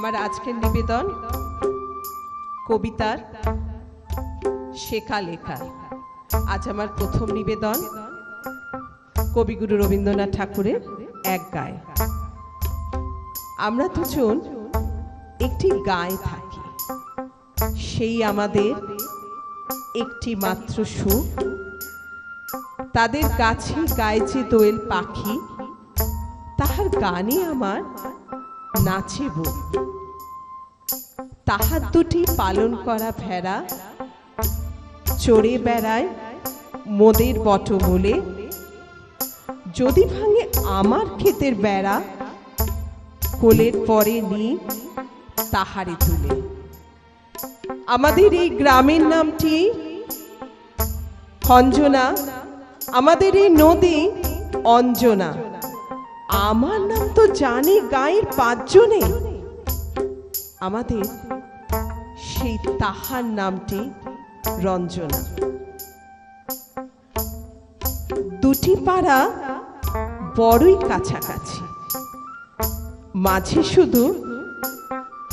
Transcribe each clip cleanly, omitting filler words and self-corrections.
আমার আজকের নিবেদন কবিতার শেখা লেখা। আজ আমার প্রথম নিবেদন কবিগুরু রবীন্দ্রনাথ ঠাকুরের এক গায়ে। আমরা দুজন একটি গায়ে থাকি, সেই আমাদের একটি মাত্র সুখ। তাদের কাছে গায়ে যে দোয়েল পাখি, তাহার গানে আমার নাচে বুক। তাহার দুটি পালন করা ভেড়া চড়ে বেড়ায় মোদের বটমূলে। যদি ভাঙে আমার ক্ষেতের বেড়া, কোলের পরে নি তাহারে তুলে। আমাদের এই গ্রামের নামটি খঞ্জনা, আমাদের এই নদী অঞ্জনা। আমার নাম তো জানে গায়ের পাঁচজনে, আমাদের সেই তাহার নামটি রঞ্জনা। দুটি পাড়া বড়ই কাছাকাছি, মাঝে শুধু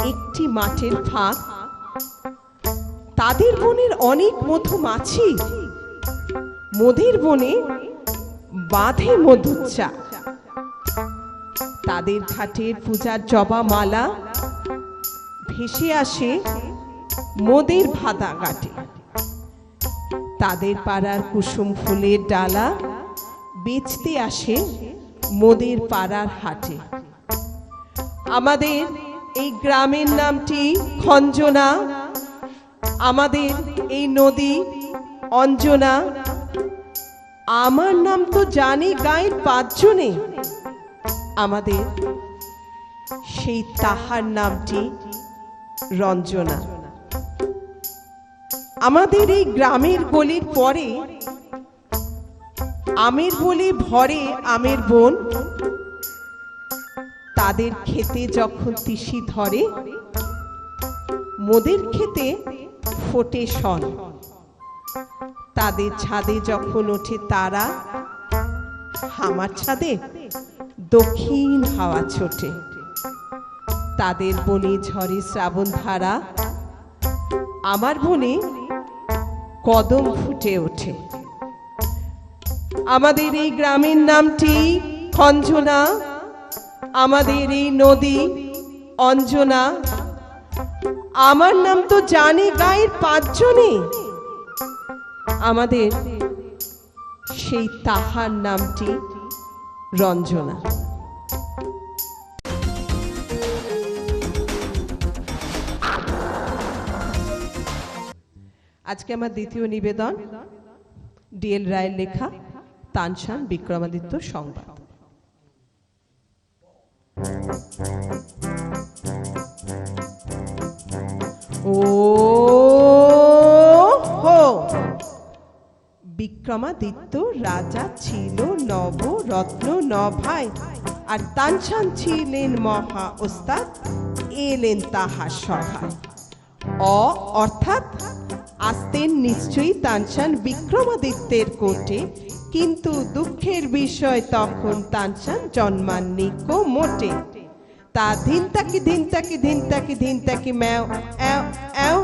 একটি মাঠের ফাঁক। তাদের বনের অনেক মধুমাছি, মোদের বনে বাঁধে মধুর চাক। তাদের ঘাটের পূজার জবা মালা ভেসে আসে মোদের ভাদা ঘাটে। তাদের পাড়ার কুসুম ফুলের ডালা বেচতে আসে মোদের পাড়ার হাটে। আমাদের এই গ্রামের নামটি খঞ্জনা, আমাদের এই নদী অঞ্জনা। আমার নাম তো জানে গায়ের পাঁচজনে, আমাদের সেই তাহার নামটি রঞ্জনা। আমাদের এই গ্রামের গলির পরে আমের বলে ভরে আমের বন। তাদের খেতে যখন তিসি ধরে, মোদের খেতে ফোটে শন। তাদের ছাদে যখন ওঠে তারা, আমার ছাদে দক্ষিণ হাওয়া ছোটে। তাদের বনে ঝরে শ্রাবণ ধারা, আমার বনে কদম ফুটে ওঠে। আমাদের এই গ্রামের নামটি খঞ্জনা, আমাদের এই নদী অঞ্জনা। আমার নাম তো জানে গায়ের পাঁচজনে, আমাদের সেই তাহার নামটি রঞ্জনা। আজকে আমার দ্বিতীয় নিবেদন ডিএল রায়ের লেখা তানসান বিক্রমাদিত্য সংবাদ। ও হো, বিক্রমাদিত্য রাজা ছিল নবরত্ন নভাই, আর তানসান ছিলেন মহা ওস্তাদ, এলেন তাহার সভায়। অর্থাৎ আসতেন নিশ্চয়ই তানসান বিক্রমাদিত্যের কোটে, কিন্তু দুঃখের বিষয় তখন তানসান জন্মাননি কো মোটে। তা ধিন তাকি ধিন তাকি ধিন তাকি ধিন তাকি ম্যাও অ্যাও অ্যাও,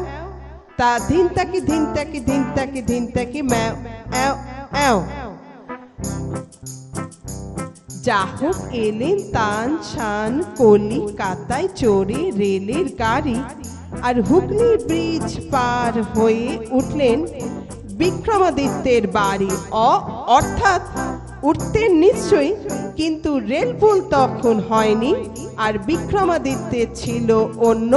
তা ধিন তাকি ধিন তাকি ধিন তাকি ধিন তাকি ম্যাও অ্যাও অ্যাও। যা হোক এলেন তানসান কলিকাতায় চড়ে রেলের গাড়ি, আর হুগলি ব্রিজ পার হয়ে উঠলেন বিক্রমাদিত্যের বাড়ি। অর্থাৎ উঠতেন নিশ্চয়ই, কিন্তু রেলপুল তখন হয়নি, আর বিক্রমাদিত্যের ছিল অন্য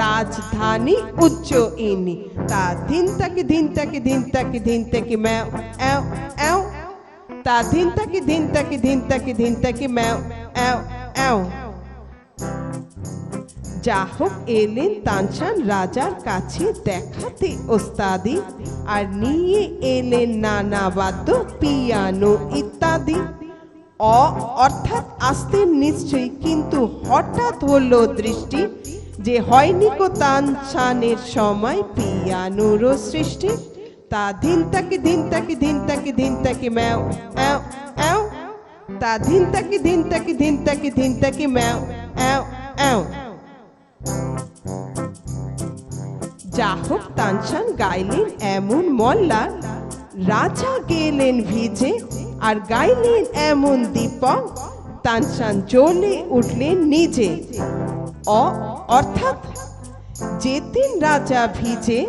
রাজধানী উজ্জয়িনী। তা ধিন তাকি ধিন তাকি ধিন তাকি ধিন তাকি ম্যাও অ্যাও অ্যাও, তা ধিন তাকি ধিন তাকি ধিন তাকি ধিন তাকি ম্যাও অ্যাও অ্যাও। যা হোক এলেন তানসান রাজার কাছে দেখাতে ওস্তাদি, আর নিয়ে এলেন নানা বাদ্য পিয়ানো ইত্যাদি। অর্থাৎ আসতেন নিশ্চয়ই, কিন্তু হঠাৎ হলো দৃষ্টি যে হয়নি কো তানসানের সময় পিয়ানোর সৃষ্টি। তা ধিন তাকি ধিন তাকি ধিন তাকি ধিন তাকি ম্যাও অ্যাও অ্যাও, তা ধিন তাকি ধিন তাকি ধিন তাকি ধিন তাকি ম্যাও অ্যাও অ্যাও। যা হোক তানসান গাইলেন এমন মল্লা, রাজা গেলেন ভিজে আর গাইলেন এমন দীপক, তানসান জ্বলে উঠলেন নিজে। অর্থাৎ যেতেন রাজা ভিজে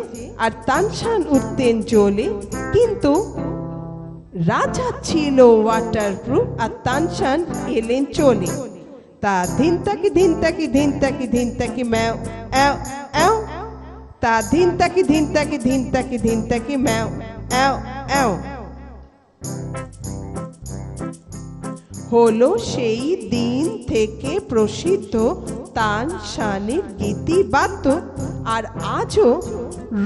আর তানসান উঠতেন জ্বলে, কিন্তু রাজা ছিল ওয়াটারপ্রুফ আর তানসান এলেন চলে। তা ধিন তাকি ধিন তাকি ধিন তাকি ধিন তাকি ম্যাও অ্যাও অ্যাও, তা ধিন তাকি ধিন তাকি ধিন তাকি ধিন তাকি ম্যাও অ্যাও অ্যাও। হলো সেই দিন থেকে প্রসিদ্ধ তানসানের গীতিবাদ্য, আর আজও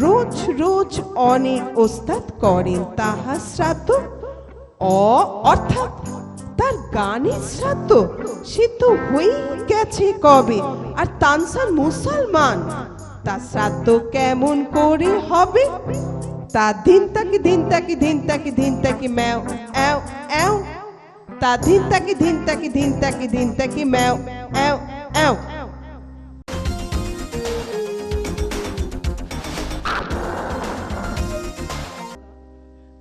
রোজ রোজ অনেক ওস্তাদ করেন তাহার শ্রাদ্ধ। অর্থাৎ তার গানের শ্রাদ্ধ সে তো হয়ে গেছে কবে, আর তানসান মুসলমান, তার শ্রাদ্ধ কেমন করে হবে? তা ধিন তাকি ধিন তাকি ধিন তাকি ধিন তাকি ম্যাও অ্যাও অ্যাও, তা ধিন তাকি ধিন তাকি ধিন তাকি ধিন তাকি ম্যাও অ্যাও অ্যাও।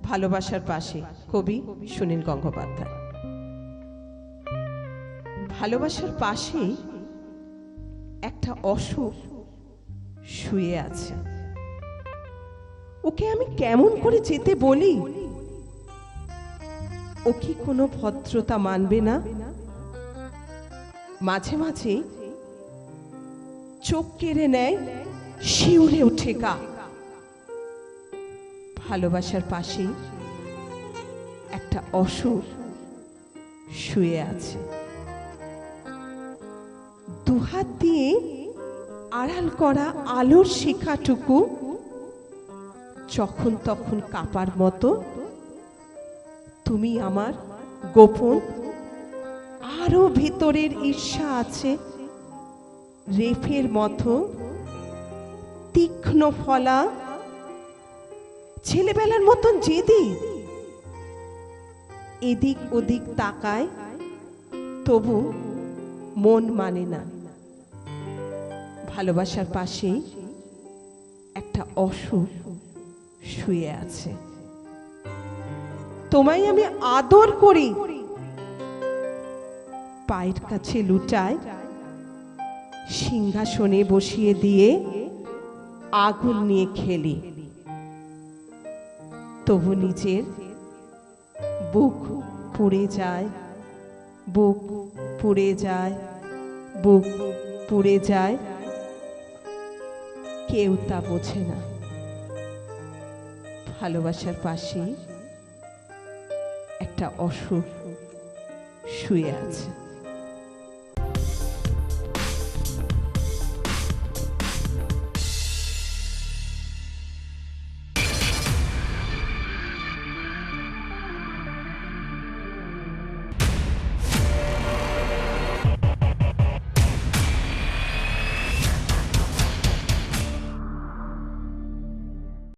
ভালোবাসার পাশে, কবি সুনীল গঙ্গোপাধ্যায়। ভালোবাসার পাশে একটা অসুখ শুয়ে আছে, ওকে আমি কেমন করে যেতে বলি? ও কি কোনো ভদ্রতা মানবে না? মাঝে মাঝে চোখ কেড়ে নেয়, শিউরে ওঠে গা। ভালোবাসার পাশে একটা অসুর শুয়ে আছে, দুহাত দিয়ে আড়াল করা আলোর শিখাটুকু যখন তখন কাঁপার মতো। তুমি আমার গোপন আরো ভেতরের ঈর্ষা আছে, রেফের মতো তীক্ষ্ণ ফলা, ছেলেবেলার মতন জেদি, এদিক ওদিক তাকায় তবু মন মানে না। ভালোবাসার পাশে একটা অসুর শুয়ে আছে, তোমায় আমি আদর করি, পায়ের কাছে লুটায়, সিংহাসনে বসিয়ে দিয়ে আগুন নিয়ে খেলি, তবু নিজের বুক পুড়ে যায়, বুক পুড়ে যায়, বুক পুড়ে যায়, কেউ তা বোঝে না। ভালোবাসার পাশে একটা অসুর শুয়ে আছে।